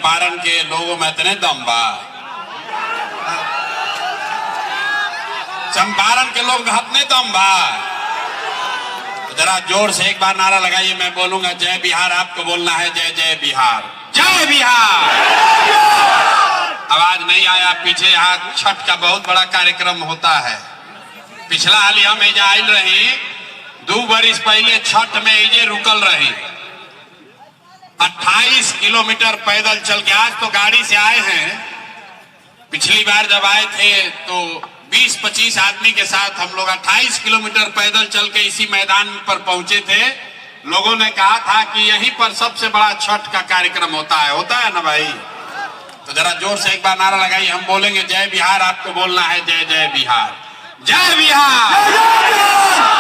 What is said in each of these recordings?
चंपारण के लोगों में इतने दम बा, चंपारण के लोग इतने दम बा। जरा जोर से एक बार नारा लगाइए, मैं बोलूंगा जय बिहार, आपको बोलना है जय जय बिहार, जय बिहार। आवाज नहीं आया पीछे। यहाँ छठ का बहुत बड़ा कार्यक्रम होता है। पिछला हाल हम एजा आयल रही, 2 बरिस पहले छठ में एजे रुकल रही, 28 किलोमीटर पैदल चल के। आज तो गाड़ी से आए हैं, पिछली बार जब आए थे तो 20-25 आदमी के साथ हम लोग 28 किलोमीटर पैदल चल के इसी मैदान पर पहुंचे थे। लोगों ने कहा था कि यहीं पर सबसे बड़ा छठ का कार्यक्रम होता है ना भाई? तो जरा जोर से एक बार नारा लगाइए, हम बोलेंगे जय बिहार, आपको बोलना है जय जय बिहार, जय बिहार,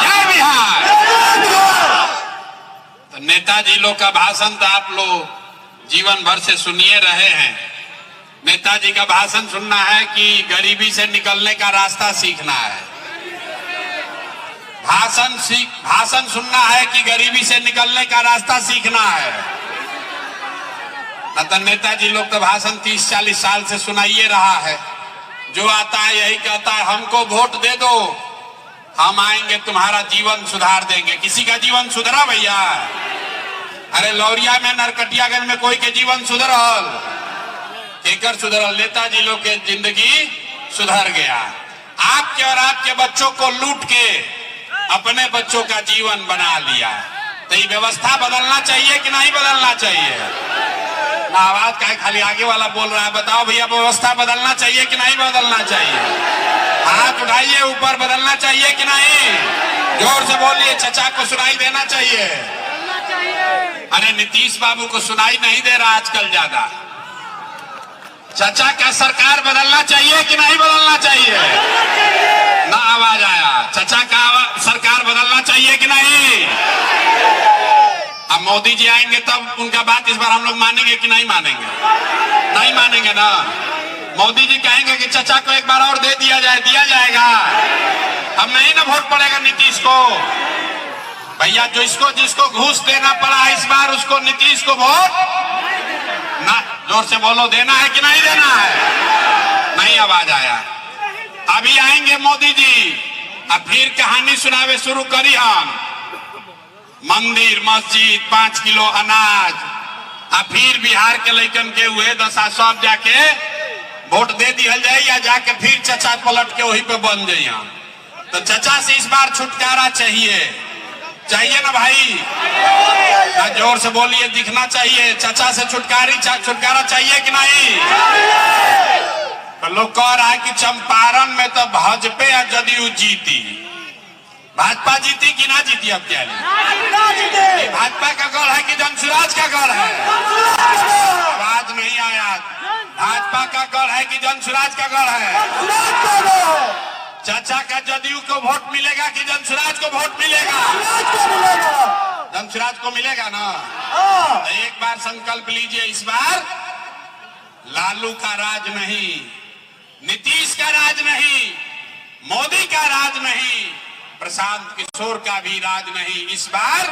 जय बिहार। तो नेताजी लोग का भाषण तो आप लोग जीवन भर से सुनिए रहे हैं। नेताजी का भाषण सुनना है कि गरीबी से निकलने का रास्ता सीखना है। भाषण सुनना है कि गरीबी से निकलने का रास्ता सीखना है। न तो नेताजी लोग तो भाषण 30-40 साल से सुनाइए रहा है। जो आता है यही कहता है हमको वोट दे दो, हम आएंगे तुम्हारा जीवन सुधार देंगे। किसी का जीवन सुधरा भैया? अरे लौरिया में, नरकटियागंज में कोई के जीवन सुधरल? केकर सुधरल? नेताजी लोग के जिंदगी सुधर गया। आपके और आपके बच्चों को लूट के अपने बच्चों का जीवन बना लिया। तो ये व्यवस्था बदलना चाहिए कि नहीं बदलना चाहिए? ना आवाज का खाली आगे वाला बोल रहा है। बताओ भैया, व्यवस्था बदलना चाहिए कि नहीं बदलना चाहिए? हाथ उठाइए ऊपर, बदलना चाहिए कि नहीं? जोर से बोलिए, चचा को सुनाई देना चाहिए। अरे नीतीश बाबू को सुनाई नहीं दे रहा आजकल ज्यादा। चचा का सरकार बदलना चाहिए कि नहीं बदलना चाहिए? ना आवाज आया। चचा का सरकार बदलना चाहिए कि नहीं? अब मोदी जी आएंगे तब उनका बात इस बार हम लोग मानेंगे कि नहीं मानेंगे? नहीं मानेंगे ना। मोदी जी कहेंगे कि चचा को एक बार और दे दिया जाए, दिया जाएगा। अब नहीं ना वोट पड़ेगा नीतीश को। भैया जो जिसको घूस देना पड़ा इस बार, उसको नीतीश को वोट ना। जोर से बोलो, देना है कि नहीं देना है? नहीं आवाज आया। अभी आएंगे मोदी जी, अब फिर कहानी सुनावे शुरू करी हम। मंदिर मस्जिद, 5 किलो अनाज, अब फिर बिहार के लड़कन के हुए दशा सब जाके वोट दे दिया जाए, या जाके फिर चचा पलट के वही पे बन जाइए। तो चचा से इस बार छुटकारा चाहिए ना भाई? ना जोर से बोलिए, दिखना चाहिए। चचा से छुटकारा चाहिए कि नहीं? तो लोग कह रहा है कि चंपारण में तो भाजपा या जदयू जीती। भाजपा जीती कि ना जीती? अब क्या ये भाजपा का गढ़ है कि जनसुराज का गढ़ है? आवाज नहीं आया। भाजपा का गढ़ है कि जनसुराज का गढ़ है? चाचा का जदयू को वोट मिलेगा कि जनसुराज को वोट मिलेगा? जनसुराज को मिलेगा ना। तो एक बार संकल्प लीजिए, इस बार लालू का राज नहीं, नीतीश का राज नहीं, मोदी का राज नहीं, प्रशांत किशोर का भी राज नहीं। इस बार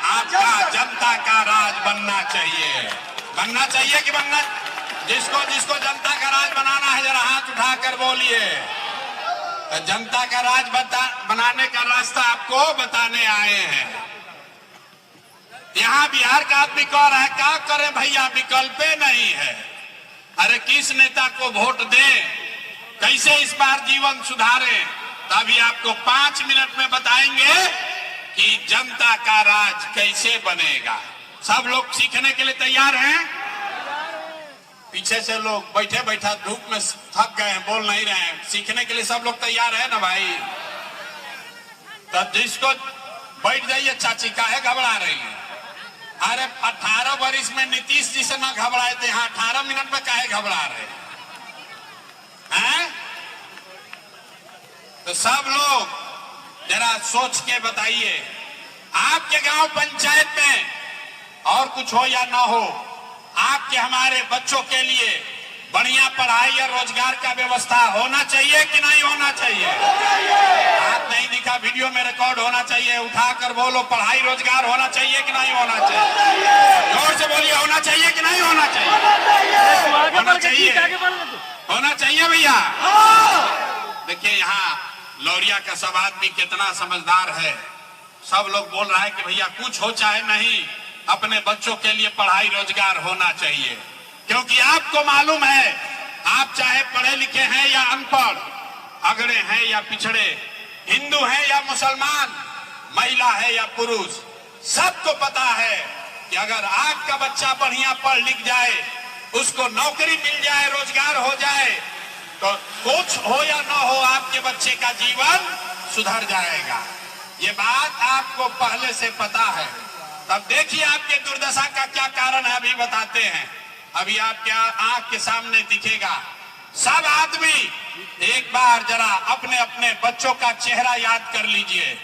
आपका जनता का राज बनना चाहिए। बनना चाहिए कि बनना? जिसको जनता का राज बनाना है जरा हाथ उठाकर बोलिए। तो जनता का राज बनाने का रास्ता आपको बताने आए हैं। यहाँ बिहार का आदमी कह रहा है क्या करे भैया, विकल्प नहीं है। अरे किस नेता को वोट दें, कैसे इस बार जीवन सुधारे? तभी आपको 5 मिनट में बताएंगे कि जनता का राज कैसे बनेगा। सब लोग सीखने के लिए तैयार हैं? पीछे से लोग बैठा धूप में थक गए हैं, बोल नहीं रहे हैं। सीखने के लिए सब लोग तैयार है ना भाई? तब जिसको बैठ जाइए। चाची काहे घबरा रही है? अरे 18 बरिस में नीतीश जी से ना घबराए थे, यहाँ 18 मिनट में काहे घबरा रहे हैं? तो सब लोग जरा सोच के बताइए, आपके गांव पंचायत में और कुछ हो या ना हो, आपके हमारे बच्चों के लिए बढ़िया पढ़ाई या रोजगार का व्यवस्था होना चाहिए कि नहीं होना चाहिए? हाथ नहीं दिखा, वीडियो में रिकॉर्ड होना चाहिए, उठाकर बोलो पढ़ाई रोजगार होना चाहिए कि नहीं होना चाहिए? जोर से बोलिए, होना चाहिए कि नहीं होना चाहिए? होना चाहिए, होना चाहिए भैया। देखिए यहाँ लौरिया का सब आदमी कितना समझदार है। सब लोग बोल रहा है कि भैया कुछ हो चाहे नहीं, अपने बच्चों के लिए पढ़ाई रोजगार होना चाहिए। क्योंकि आपको मालूम है, आप चाहे पढ़े लिखे हैं या अनपढ़, अगड़े हैं या पिछड़े, हिंदू हैं या मुसलमान, महिला है या पुरुष, सबको पता है कि अगर आपका बच्चा बढ़िया पढ़ लिख जाए, उसको नौकरी मिल जाए, रोजगार हो जाए, तो कुछ हो या ना हो आपके बच्चे का जीवन सुधर जाएगा। ये बात आपको पहले से पता है। तब देखिए आपके दुर्दशा का क्या कारण है, अभी बताते हैं। अभी आपके आंख के सामने दिखेगा। सब आदमी एक बार जरा अपने अपने बच्चों का चेहरा याद कर लीजिए,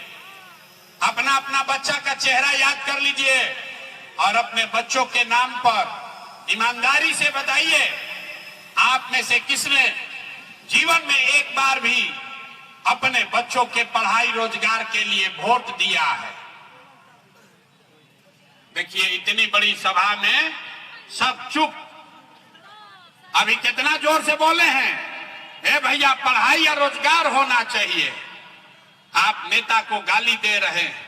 अपना अपना बच्चा का चेहरा याद कर लीजिए और अपने बच्चों के नाम पर ईमानदारी से बताइए, आप में से किसने जीवन में एक बार भी अपने बच्चों के पढ़ाई रोजगार के लिए वोट दिया है? देखिए इतनी बड़ी सभा में सब चुप। अभी कितना जोर से बोले हैं, हे भैया पढ़ाई या रोजगार होना चाहिए। आप नेता को गाली दे रहे हैं।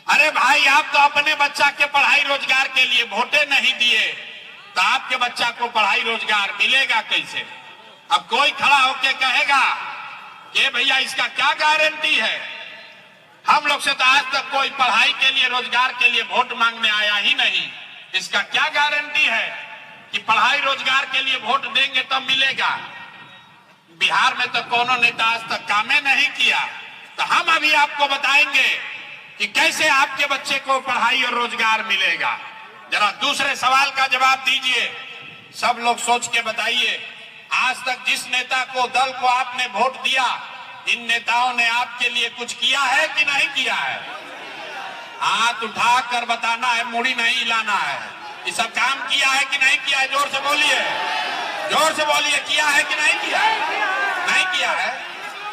अरे भाई आप तो अपने बच्चा के पढ़ाई रोजगार के लिए वोटे नहीं दिए, तो आपके बच्चा को पढ़ाई रोजगार मिलेगा कैसे? अब कोई खड़ा होके कहेगा कि भैया इसका क्या गारंटी है? हम लोग से तो आज तक कोई पढ़ाई के लिए रोजगार के लिए वोट मांगने आया ही नहीं। इसका क्या गारंटी है कि पढ़ाई रोजगार के लिए वोट देंगे तब मिलेगा? बिहार में तो कोनो नेता आज तक कामे नहीं किया। तो हम अभी आपको बताएंगे कि कैसे आपके बच्चे को पढ़ाई और रोजगार मिलेगा। जरा दूसरे सवाल का जवाब दीजिए, सब लोग सोच के बताइए। आज तक जिस नेता को, दल को आपने वोट दिया, इन नेताओं ने आपके लिए कुछ किया है कि नहीं किया है? हाथ उठाकर बताना है, मुड़ी नहीं हिलाना है। ये सब काम किया है कि नहीं किया है? जोर से बोलिए, जोर से बोलिए, किया है कि नहीं किया है? नहीं किया है,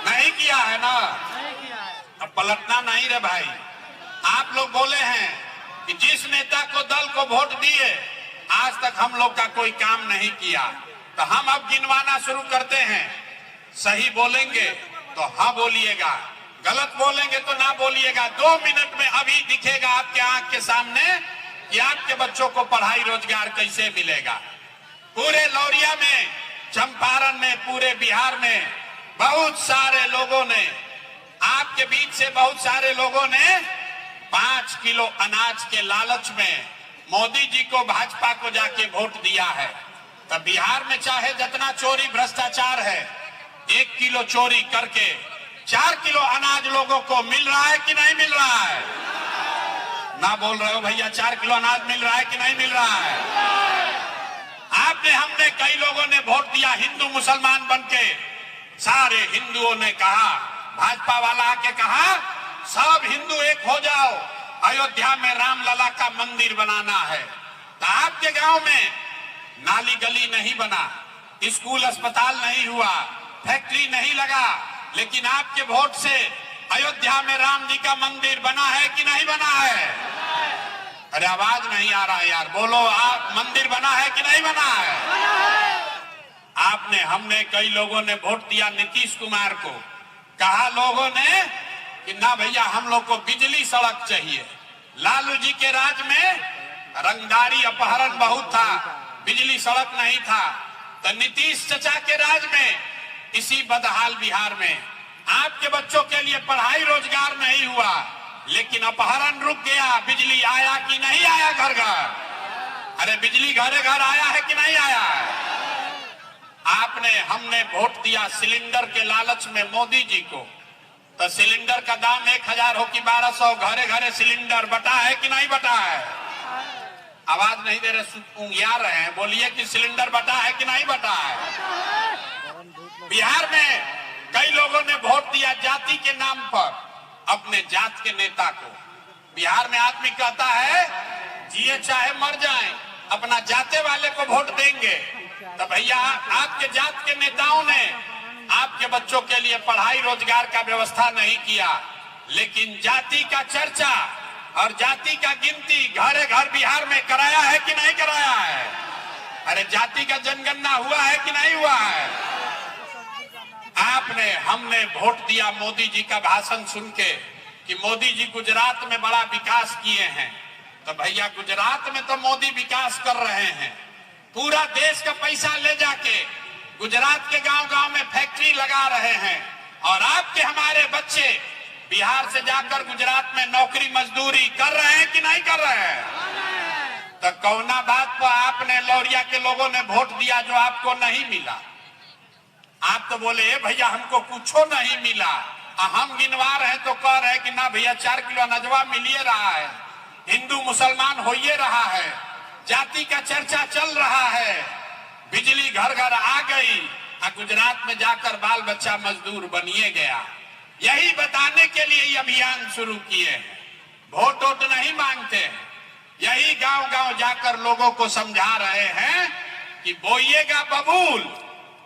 नहीं किया है ना? अब पलटना नहीं रे भाई। आप लोग बोले हैं कि जिस नेता को, दल को वोट दिए, आज तक हम लोग का कोई काम नहीं किया। तो हम अब गिनवाना शुरू करते हैं। सही बोलेंगे तो हाँ बोलिएगा, गलत बोलेंगे तो ना बोलिएगा। 2 मिनट में अभी दिखेगा आपके आंख के सामने कि आपके बच्चों को पढ़ाई रोजगार कैसे मिलेगा। पूरे लौरिया में, चंपारण में, पूरे बिहार में बहुत सारे लोगों ने, आपके बीच से बहुत सारे लोगों ने 5 किलो अनाज के लालच में मोदी जी को, भाजपा को जाके वोट दिया है। तब बिहार में चाहे जितना चोरी भ्रष्टाचार है, 1 किलो चोरी करके 4 किलो अनाज लोगों को मिल रहा है कि नहीं मिल रहा है? ना बोल रहे हो भैया, 4 किलो अनाज मिल रहा है कि नहीं मिल रहा है? आपने, हमने, कई लोगों ने वोट दिया हिंदू मुसलमान बनके। सारे हिंदुओं ने कहा, भाजपा वाला आके कहा सब हिंदू एक हो जाओ, अयोध्या में रामलला का मंदिर बनाना है। तो आपके गांव में नाली गली नहीं बना, स्कूल अस्पताल नहीं हुआ, फैक्ट्री नहीं लगा, लेकिन आपके वोट से अयोध्या में राम जी का मंदिर बना है कि नहीं बना है? अरे आवाज नहीं आ रहा है यार, बोलो आप, मंदिर बना है कि नहीं बना है? आपने, हमने, कई लोगों ने वोट दिया नीतीश कुमार को। कहा लोगों ने कि ना भैया हम लोग को बिजली सड़क चाहिए। लालू जी के राज में रंगदारी अपहरण बहुत था, बिजली सड़क नहीं था। तो नीतीश चचा के राज में, इसी बदहाल बिहार में आपके बच्चों के लिए पढ़ाई रोजगार नहीं हुआ, लेकिन अपहरण रुक गया। बिजली आया कि नहीं आया घर घर? अरे बिजली घरे घर आया है कि नहीं आया है? आपने, हमने वोट दिया सिलेंडर के लालच में मोदी जी को। तो सिलेंडर का दाम 1000 हो कि 1200, घरे घरे सिलेंडर बटा है कि नहीं बटा है? आवाज नहीं दे रहे, ऊँघिया रहे हैं, बोलिए कि सिलेंडर बटा है कि नहीं बटा है? बिहार में कई लोगों ने वोट दिया जाति के नाम पर, अपने जात के नेता को। बिहार में आदमी कहता है जिए चाहे मर जाए, अपना जाते वाले को वोट देंगे। तो भैया आपके जात के नेताओं ने आपके बच्चों के लिए पढ़ाई रोजगार का व्यवस्था नहीं किया, लेकिन जाति का चर्चा और जाति का गिनती घरे घर बिहार में कराया है कि नहीं कराया है? अरे जाति का जनगणना हुआ है कि नहीं हुआ है? हमने वोट दिया मोदी जी का भाषण सुन के कि मोदी जी गुजरात में बड़ा विकास किए हैं। तो भैया गुजरात में तो मोदी विकास कर रहे हैं, पूरा देश का पैसा ले जाके गुजरात के गांव-गांव में फैक्ट्री लगा रहे हैं, और आपके हमारे बच्चे बिहार से जाकर गुजरात में नौकरी मजदूरी कर रहे हैं कि नहीं कर रहे हैं? तो कौना बात पर आपने लौरिया के लोगों ने वोट दिया जो आपको नहीं मिला? आप तो बोले भैया हमको कुछो नहीं मिला, हम गिनवा रहे तो कह रहे कि ना भैया 4 किलो अनजवा मिलिए रहा है, हिंदू मुसलमान होइए रहा है, जाति का चर्चा चल रहा है, बिजली घर घर आ गई, गुजरात में जाकर बाल बच्चा मजदूर बनिए गया। यही बताने के लिए ये अभियान शुरू किए हैं। वोट वोट नहीं मांगते हैं, यही गांव गांव जाकर लोगों को समझा रहे हैं कि बोइएगा बबूल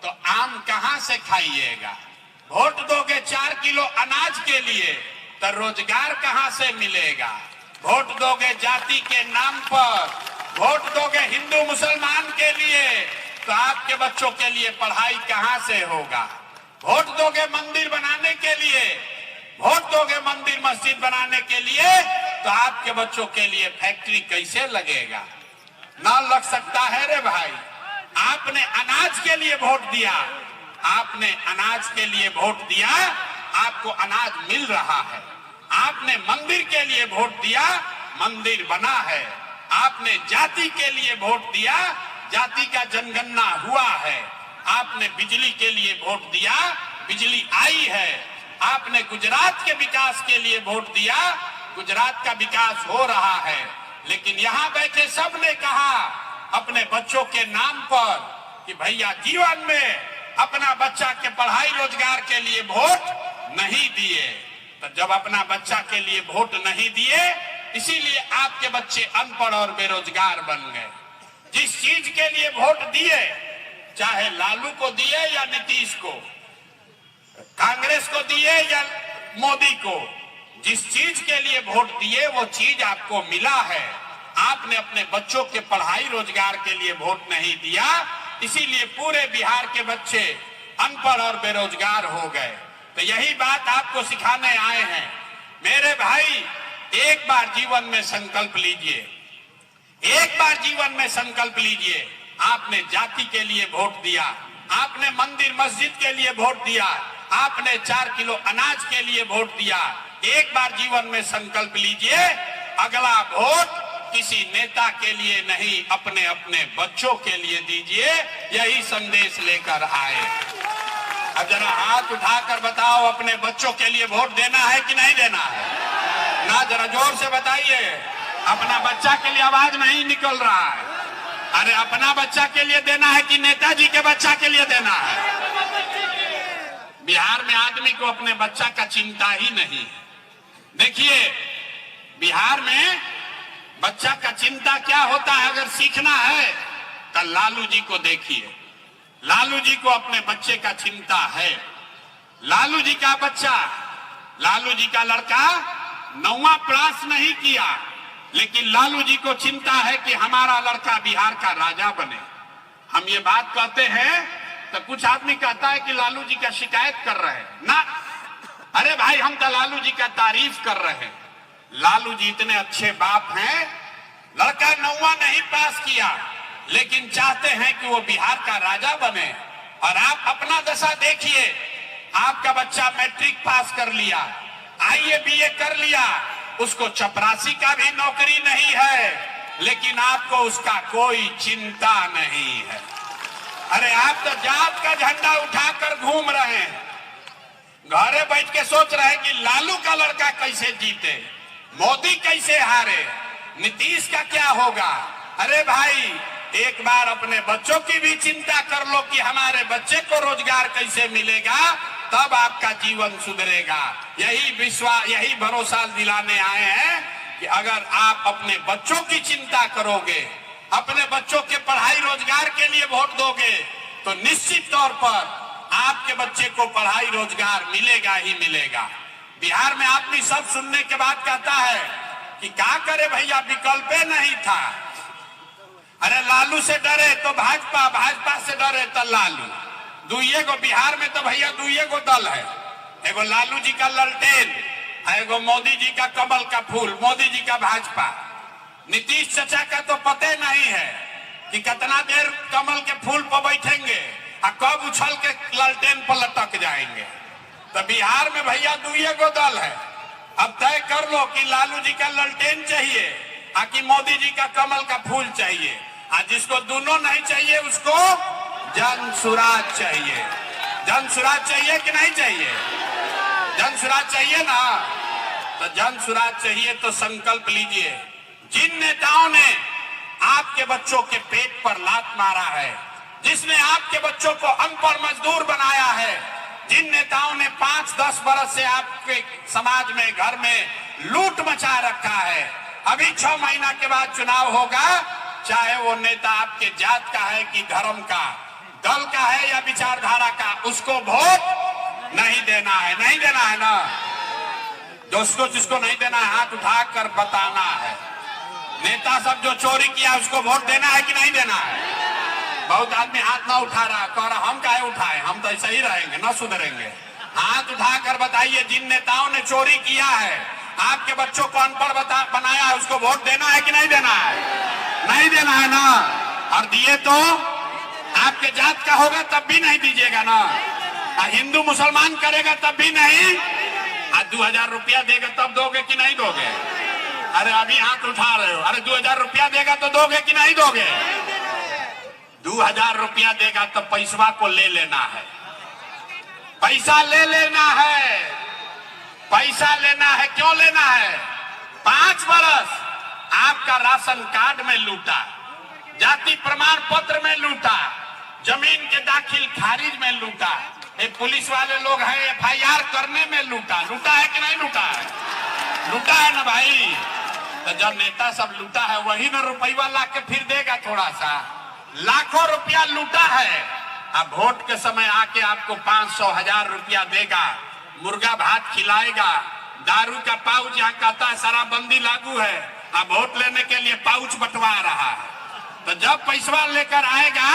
तो आम कहां से खाइएगा, वोट दोगे 4 किलो अनाज के लिए तो रोजगार कहां से मिलेगा, वोट दोगे जाति के नाम पर, वोट दोगे हिंदू मुसलमान के लिए तो आपके बच्चों के लिए पढ़ाई कहां से होगा, वोट दोगे मंदिर बनाने के लिए, वोट दोगे मंदिर मस्जिद बनाने के लिए तो आपके बच्चों के लिए फैक्ट्री कैसे लगेगा? ना लग सकता है रे भाई। आपने अनाज के लिए वोट दिया, आपने अनाज के लिए वोट दिया, आपको अनाज मिल रहा है। आपने मंदिर के लिए वोट दिया, मंदिर बना है। आपने जाति के लिए वोट दिया, जाति का जनगणना हुआ है। आपने बिजली के लिए वोट दिया, बिजली आई है। आपने गुजरात के विकास के लिए वोट दिया, गुजरात का विकास हो रहा है। लेकिन यहाँ बैठे सब ने कहा अपने बच्चों के नाम पर कि भैया जीवन में अपना बच्चा के पढ़ाई रोजगार के लिए वोट नहीं दिए। तो जब अपना बच्चा के लिए वोट नहीं दिए, इसीलिए आपके बच्चे अनपढ़ और बेरोजगार बन गए। जिस चीज के लिए वोट दिए, चाहे लालू को दिए या नीतीश को, कांग्रेस को दिए या मोदी को, जिस चीज के लिए वोट दिए वो चीज आपको मिला है। आपने अपने बच्चों के पढ़ाई रोजगार के लिए वोट नहीं दिया, इसीलिए पूरे बिहार के बच्चे अनपढ़ और बेरोजगार हो गए। तो यही बात आपको सिखाने आए हैं। मेरे भाई, एक बार जीवन में संकल्प लीजिए, एक बार जीवन में संकल्प लीजिए। आपने जाति के लिए वोट दिया, आपने मंदिर मस्जिद के लिए वोट दिया, आपने 4 किलो अनाज के लिए वोट दिया। एक बार जीवन में संकल्प लीजिए, अगला वोट किसी नेता के लिए नहीं, अपने अपने बच्चों के लिए दीजिए। यही संदेश लेकर आए। अब जरा हाथ उठाकर बताओ, अपने बच्चों के लिए वोट देना है कि नहीं देना है? ना, जरा जोर से बताइए। अपना बच्चा के लिए आवाज नहीं निकल रहा है। अरे अपना बच्चा के लिए देना है कि नेताजी के बच्चा के लिए देना है? बिहार में आदमी को अपने बच्चा का चिंता ही नहीं है। देखिए, बिहार में बच्चा का चिंता क्या होता है अगर सीखना है तो लालू जी को देखिए। लालू जी को अपने बच्चे का चिंता है। लालू जी का बच्चा, लालू जी का लड़का 9वां क्लास नहीं किया, लेकिन लालू जी को चिंता है कि हमारा लड़का बिहार का राजा बने। हम ये बात कहते हैं तो कुछ आदमी कहता है कि लालू जी का शिकायत कर रहे हैं। ना, अरे भाई, हम तो लालू जी का तारीफ कर रहे हैं। लालू जी इतने अच्छे बाप हैं, लड़का 9वां नहीं पास किया, लेकिन चाहते हैं कि वो बिहार का राजा बने। और आप अपना दशा देखिए, आपका बच्चा मैट्रिक पास कर लिया, आईए बीए कर लिया, उसको चपरासी का भी नौकरी नहीं है, लेकिन आपको उसका कोई चिंता नहीं है। अरे आप तो जात का झंडा उठाकर घूम रहे हैं, घरे बैठ के सोच रहे हैं कि लालू का लड़का कैसे जीते, मोदी कैसे हारे, नीतीश का क्या होगा। अरे भाई, एक बार अपने बच्चों की भी चिंता कर लो कि हमारे बच्चे को रोजगार कैसे मिलेगा, तब आपका जीवन सुधरेगा। यही विश्वास, यही भरोसा दिलाने आए हैं कि अगर आप अपने बच्चों की चिंता करोगे, अपने बच्चों के पढ़ाई रोजगार के लिए वोट दोगे तो निश्चित तौर पर आपके बच्चे को पढ़ाई रोजगार मिलेगा ही मिलेगा। बिहार में आदमी सब सुनने के बाद कहता है कि क्या करे भैया, विकल्प नहीं था। अरे लालू से डरे तो भाजपा, भाजपा से डरे तो लालू। दुइये को बिहार में तो भैया दुइये को दल है, एगो लालू जी का ललटेन, एगो मोदी जी का कमल का फूल, मोदी जी का भाजपा। नीतीश चाचा का तो पता नहीं है कि कितना देर कमल के फूल पर बैठेंगे और कब उछल के ललटेन पर लटक जाएंगे। तो बिहार में भैया दुइये को दल है। अब तय कर लो कि लालू जी का ललटेन चाहिए और कि मोदी जी का कमल का फूल चाहिए। और जिसको दोनों नहीं चाहिए उसको जन सुराज चाहिए। जन सुराज चाहिए कि नहीं चाहिए? जन सुराज चाहिए ना? तो जन सुराज चाहिए तो संकल्प लीजिए। जिन नेताओं ने आपके बच्चों के पेट पर लात मारा है, जिसने आपके बच्चों को अनपढ़ मजदूर बनाया है, जिन नेताओं ने 5-10 बरस से आपके समाज में, घर में लूट मचा रखा है, अभी 6 महीना के बाद चुनाव होगा, चाहे वो नेता आपके जात का है कि धर्म का, दल का है या विचारधारा का, उसको वोट नहीं देना है। नहीं देना है ना? दोस्तों, जिसको नहीं देना है हाथ उठाकर बताना है। नेता सब जो चोरी किया उसको वोट देना है कि नहीं देना है? बहुत आदमी हाथ ना उठा रहा, कह रहा हम काहे उठाए, हम तो ऐसे ही रहेंगे, ना सुधरेंगे। हाथ उठाकर बताइए, जिन नेताओं ने चोरी किया है, आपके बच्चों को अनपढ़ बनाया है, उसको वोट देना है कि नहीं देना है? नहीं देना है ना? और दिए तो आपके जात का होगा तब भी नहीं दीजिएगा ना? हिंदू मुसलमान करेगा तब भी नहीं? 2000 रुपया देगा तब दोगे कि नहीं दोगे? अरे अभी हाथ उठा रहे हो। अरे 2000 रुपया देगा तो दोगे कि नहीं दोगे? 2000 रुपया देगा तो पैसवा को ले लेना है। पैसा ले लेना है, पैसा लेना है। क्यों लेना है? 5 बरस आपका राशन कार्ड में लूटा, जाति प्रमाण पत्र में लूटा, जमीन के दाखिल खारिज में लूटा, ये पुलिस वाले लोग हैं FIR करने में लूटा। लूटा है कि नहीं लूटा है? लूटा है ना भाई? तो जब नेता सब लूटा है वही ना रुपया ला के फिर देगा थोड़ा सा। लाखों रुपया लूटा है, अब वोट के समय आके आपको 500-1000 रुपया देगा, मुर्गा भात खिलाएगा, दारू का पाउच यहाँ कहता है शराबबंदी लागू है, अब वोट लेने के लिए पाउच बंटवा रहा है। तो जब पैसा लेकर आएगा,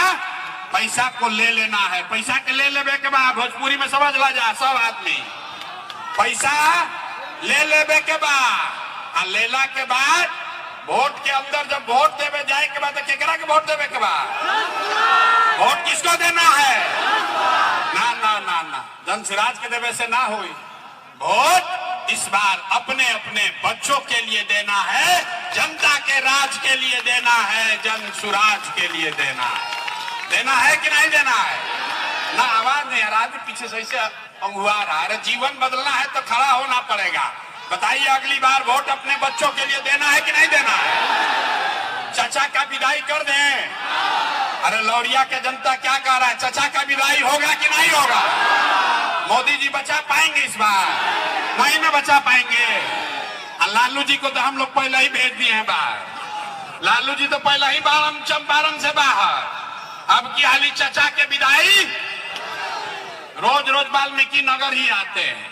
पैसा को ले लेना है। पैसा के ले लेवे के बाद, भोजपुरी में समझ ला जा सब आदमी, पैसा ले लेवे के बाद, लेला के बाद वोट के अंदर जब वोट देवे जाए के बाद केकरा के वोट देवे के बाद, वोट किसको देना है? ना ना ना ना, जन सुराज के देवे से ना हुई। वोट इस बार अपने अपने बच्चों के लिए देना है, जनता के राज के लिए देना है, जन सुराज के लिए देना है। देना है कि नहीं देना है? ना आवाज नहीं आ रहा, पीछे से ऐसे अंगुआ रहा है। जीवन बदलना है तो खड़ा होना पड़ेगा। बताइए, अगली बार वोट अपने बच्चों के लिए देना है कि नहीं देना है? चाचा का विदाई कर दें? अरे लौरिया के जनता क्या कह रहा है, चाचा का विदाई होगा कि नहीं होगा? मोदी जी बचा पाएंगे इस बार? नहीं ना बचा पाएंगे। लालू जी को तो हम लोग पहले ही भेज दिए हैं बाहर। लालू जी तो पहले ही चंपारण से बाहर। अब की हाली चाचा के विदाई रोज रोज वाल्मीकि नगर ही आते हैं,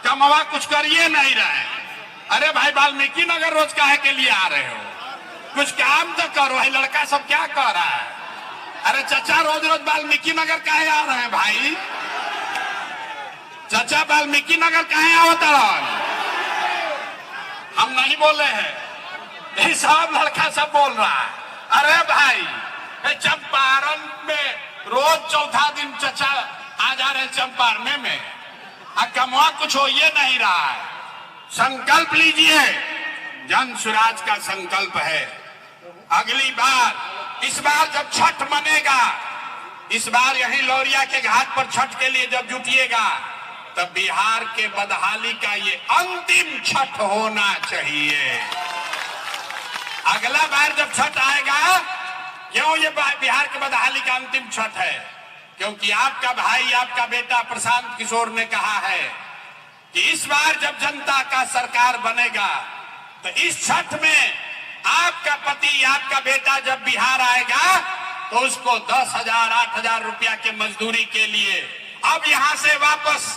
कमवा कुछ करिए नहीं रहे। अरे भाई, वाल्मीकि नगर रोज काहे के लिए आ रहे हो? कुछ काम तो करो। है लड़का सब क्या कर रहा है? अरे चाचा रोज रोज वाल्मीकि नगर काहे आ रहे हैं भाई? चाचा वाल्मीकि नगर काहे आवता रहा? हम नहीं बोले हैं, ये सब लड़का सब बोल रहा है। अरे भाई, चंपारण में रोज चौथा दिन चाचा आ जा रहे चंपारण में, कमवा कुछ हो ये नहीं रहा है। संकल्प लीजिए, जन सुराज का संकल्प है। अगली बार, इस बार जब छठ मनेगा, इस बार यही लौरिया के घाट पर छठ के लिए जब जुटिएगा, तब बिहार के बदहाली का ये अंतिम छठ होना चाहिए। अगला बार जब छठ आएगा, क्यों ये बिहार के बदहाली का अंतिम छठ है? क्योंकि आपका भाई, आपका बेटा प्रशांत किशोर ने कहा है कि इस बार जब जनता का सरकार बनेगा तो इस छठ में आपका पति, आपका बेटा जब बिहार आएगा तो उसको 10,000 8,000 रुपया के मजदूरी के लिए अब यहां से वापस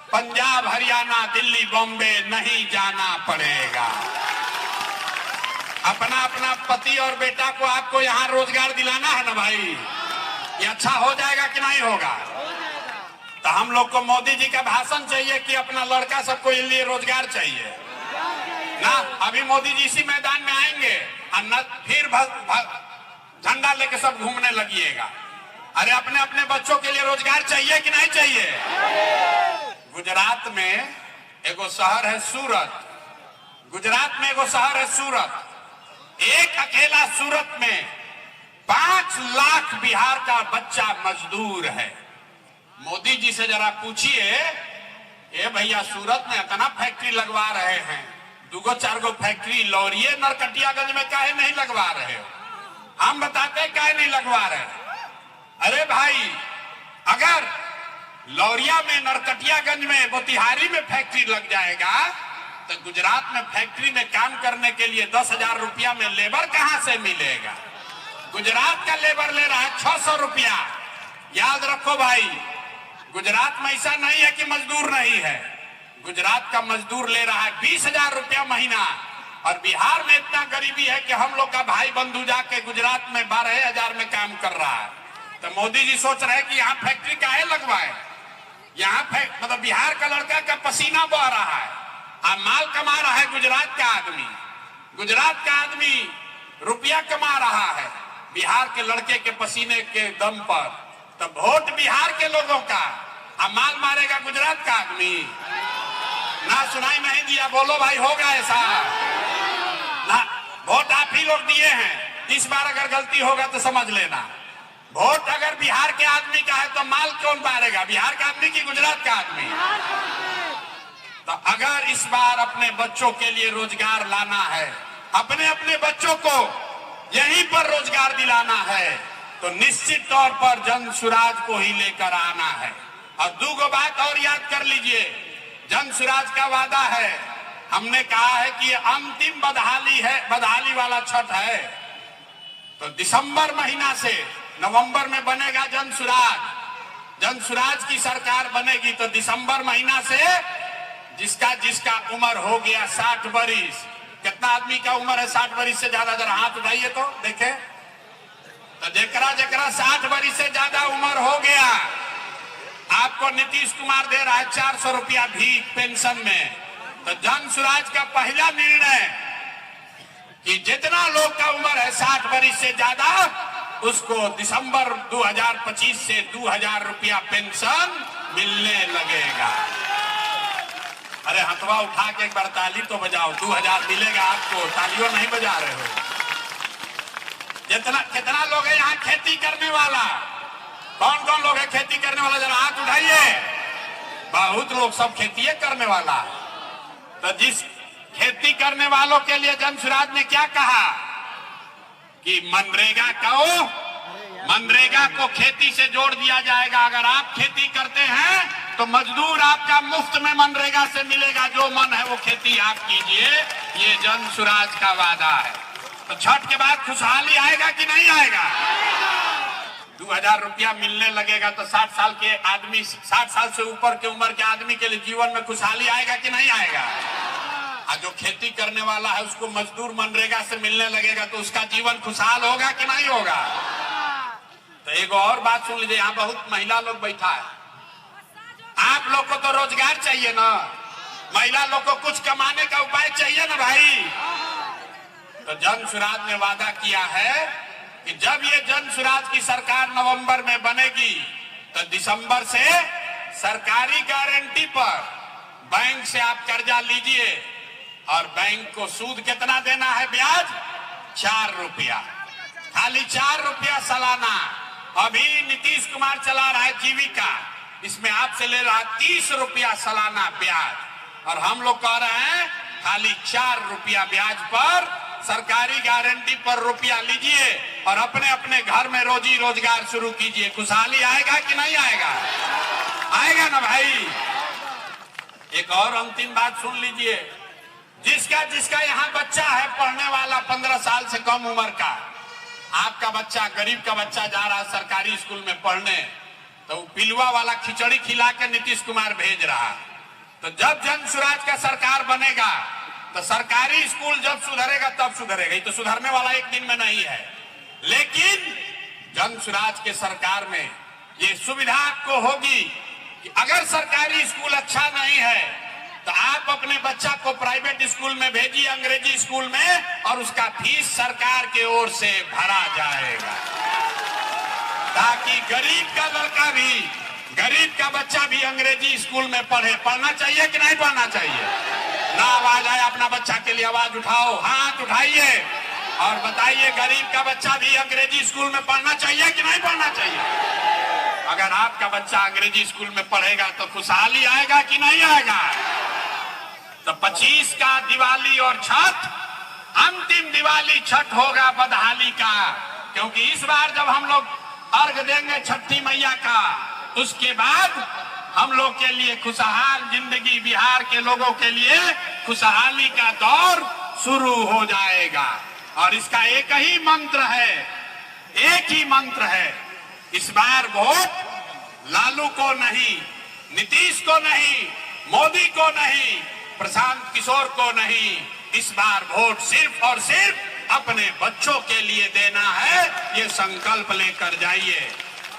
पंजाब, हरियाणा, दिल्ली, बॉम्बे नहीं जाना पड़ेगा। अपना अपना पति और बेटा को आपको यहां रोजगार दिलाना है ना भाई। ये अच्छा हो जाएगा कि नहीं होगा? तो हम लोग को मोदी जी का भाषण चाहिए कि अपना लड़का सबको लिए रोजगार चाहिए ना। अभी मोदी जी इसी मैदान में आएंगे और फिर झंडा लेके सब घूमने लगिएगा। अरे अपने अपने बच्चों के लिए रोजगार चाहिए कि नहीं चाहिए? गुजरात में एगो शहर है सूरत। गुजरात में एगो शहर है सूरत। एक अकेला सूरत में 5 लाख बिहार का बच्चा मजदूर है। मोदी जी से जरा पूछिए, ए भैया सूरत में इतना फैक्ट्री लगवा रहे हैं, 2-4 फैक्ट्री लौरिये नरकटियागंज में काहे नहीं लगवा रहे हो? हम बताते काहे नहीं लगवा रहे? अरे भाई, अगर लौरिया में, नरकटियागंज में, मोतिहारी में फैक्ट्री लग जाएगा तो गुजरात में फैक्ट्री में काम करने के लिए 10,000 रुपया में लेबर कहां से मिलेगा? गुजरात का लेबर ले रहा है 600 रुपया। याद रखो भाई, गुजरात में ऐसा नहीं है कि मजदूर नहीं है। गुजरात का मजदूर ले रहा है 20,000 रुपया महीना। और बिहार में इतना गरीबी है कि हम लोग का भाई बंधु जाके गुजरात में 12,000 में काम कर रहा है। तो मोदी जी सोच रहे हैं कि यहाँ फैक्ट्री काहे लगवाए? यहाँ मतलब बिहार का लड़का का पसीना बह रहा है और माल कमा रहा है गुजरात का आदमी। गुजरात का आदमी रुपया कमा रहा है बिहार के लड़के के पसीने के दम पर। तो वोट बिहार के लोगों का और माल मारेगा गुजरात का आदमी। ना सुनाई नहीं दिया, बोलो भाई, होगा ऐसा ना? वोट आप ही लोग दिए हैं। इस बार अगर गलती होगा तो समझ लेना। वोट अगर बिहार के आदमी का है तो माल कौन मारेगा? बिहार का आदमी की गुजरात का आदमी? तो अगर इस बार अपने बच्चों के लिए रोजगार लाना है, अपने अपने बच्चों को यहीं पर रोजगार दिलाना है, तो निश्चित तौर पर जन सुराज को ही लेकर आना है। और 2 बात और याद कर लीजिए। जन सुराज का वादा है, हमने कहा है कि अंतिम बदहाली है, बदहाली वाला छठ है। तो दिसंबर महीना से नवंबर में बनेगा जन सुराज। जन सुराज की सरकार बनेगी तो दिसंबर महीना से जिसका जिसका उम्र हो गया 60 वर्ष, कितना आदमी का उम्र है 60 वर्ष से ज्यादा? जरा हाथ उठाइए तो देखे। तो जेकरा जेकरा 60 वर्ष से ज्यादा उम्र हो गया, आपको नीतीश कुमार दे रहा है 400 रुपया भीख पेंशन में। तो जन सुराज का पहला निर्णय कि जितना लोग का उम्र है 60 वर्ष से ज्यादा, उसको दिसंबर 2025 से 2,000 रुपया पेंशन मिलने लगेगा। अरे हथवा उठा के एक बार ताली तो बजाओ। 2,000 मिलेगा आपको, तालियों नहीं बजा रहे हो। कितना लोग है यहाँ खेती करने वाला? कौन कौन लोग है खेती करने वाला? जरा हाथ उठाइए। बहुत लोग, सब खेती करने वाला। तो जिस खेती करने वालों के लिए जन सुराज ने क्या कहा कि मनरेगा को खेती से जोड़ दिया जाएगा। अगर आप खेती करते हैं तो मजदूर आपका मुफ्त में मनरेगा से मिलेगा। जो मन है वो खेती आप कीजिए। ये जन सुराज का वादा है। तो छठ के बाद खुशहाली आएगा कि नहीं आएगा? 2,000 रुपया मिलने लगेगा तो 60 साल के आदमी, 60 साल से ऊपर के उम्र के आदमी के लिए जीवन में खुशहाली आएगा कि नहीं आएगा? और जो खेती करने वाला है उसको मजदूर मनरेगा से मिलने लगेगा तो उसका जीवन खुशहाल होगा कि नहीं होगा? तो एक और बात सुन लीजिए। यहाँ बहुत महिला लोग बैठा है। आप लोग को तो रोजगार चाहिए ना? महिला लोग को कुछ कमाने का उपाय चाहिए ना भाई? तो जन सुराज ने वादा किया है कि जब ये जन सुराज की सरकार नवंबर में बनेगी तो दिसंबर से सरकारी गारंटी पर बैंक से आप कर्जा लीजिए और बैंक को सूद कितना देना है? ब्याज 4 रुपया, खाली 4 रुपया सालाना। अभी नीतीश कुमार चला रहा है जीविका, इसमें आपसे ले रहा है 30 रुपया सालाना ब्याज। और हम लोग कह रहे हैं खाली 4 रुपया ब्याज पर सरकारी गारंटी पर रुपया लीजिए और अपने अपने घर में रोजी रोजगार शुरू कीजिए। खुशहाली आएगा कि नहीं आएगा? आएगा ना भाई? एक और अंतिम बात सुन लीजिए। जिसका जिसका यहाँ बच्चा है पढ़ने वाला 15 साल से कम उम्र का, आपका बच्चा, गरीब का बच्चा जा रहा है सरकारी स्कूल में पढ़ने, तो पिलुआ वाला खिचड़ी खिला के नीतीश कुमार भेज रहा। तो जब जन स्वराज का सरकार बनेगा तो सरकारी स्कूल जब सुधरेगा तब सुधरेगा। ये तो सुधरने वाला एक दिन में नहीं है, लेकिन जन स्वराज के सरकार में ये सुविधा आपको होगी कि अगर सरकारी स्कूल अच्छा नहीं है तो आप अपने बच्चा को प्राइवेट स्कूल में भेजिए, अंग्रेजी स्कूल में, और उसका फीस सरकार के ओर से भरा जाएगा, ताकि गरीब का लड़का भी, गरीब का बच्चा भी अंग्रेजी स्कूल में पढ़े। पढ़ना चाहिए कि नहीं पढ़ना चाहिए? ना आवाज आए, अपना बच्चा के लिए आवाज उठाओ, हाथ उठाइए और बताइए गरीब का बच्चा भी अंग्रेजी स्कूल में पढ़ना चाहिए कि नहीं पढ़ना चाहिए? अगर आपका बच्चा अंग्रेजी स्कूल में पढ़ेगा तो खुशहाली आएगा कि नहीं आएगा? तो 25 का दिवाली और छठ, अंतिम दिवाली छठ होगा बदहाली का, क्योंकि इस बार जब हम लोग अर्घ देंगे छठी मैया का, उसके बाद हम लोग के लिए खुशहाल जिंदगी, बिहार के लोगों के लिए खुशहाली का दौर शुरू हो जाएगा। और इसका एक ही मंत्र है, एक ही मंत्र है, इस बार वोट लालू को नहीं, नीतीश को नहीं, मोदी को नहीं, प्रशांत किशोर को नहीं, इस बार वोट सिर्फ और सिर्फ अपने बच्चों के लिए देना है। ये संकल्प लेकर जाइए।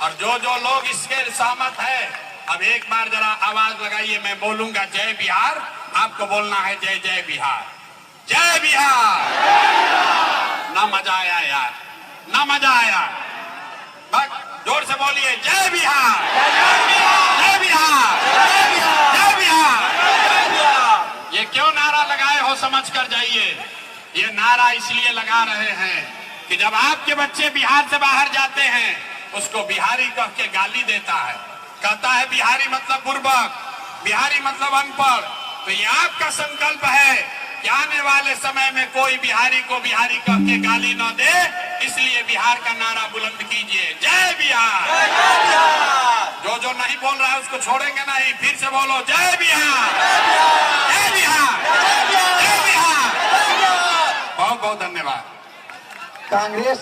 और जो जो लोग इसके सहमत है, अब एक बार जरा आवाज लगाइए, मैं बोलूंगा जय बिहार, आपको बोलना है जय जय बिहार, जय बिहार। ना मजा आया यार, ना मजा आया, बस जोर से बोलिए जय बिहार, जय बिहार, जय बिहार, जय बिहार। ये क्यों नारा लगाए हो समझ कर जाइए। ये नारा इसलिए लगा रहे हैं कि जब आपके बच्चे बिहार से बाहर जाते हैं, उसको बिहारी कह के गाली देता है, कहता है बिहारी मतलब बुर्बक, बिहारी मतलब अनपढ़। तो ये आपका संकल्प है कि आने वाले समय में कोई बिहारी को बिहारी कह के गाली न दे, इसलिए बिहार का नारा बुलंद कीजिए, जय बिहार। जो जो नहीं बोल रहा है उसको छोड़ेंगे नहीं, फिर से बोलो जय बिहार, जय बिहार, जय बिहार। बहुत बहुत धन्यवाद। कांग्रेस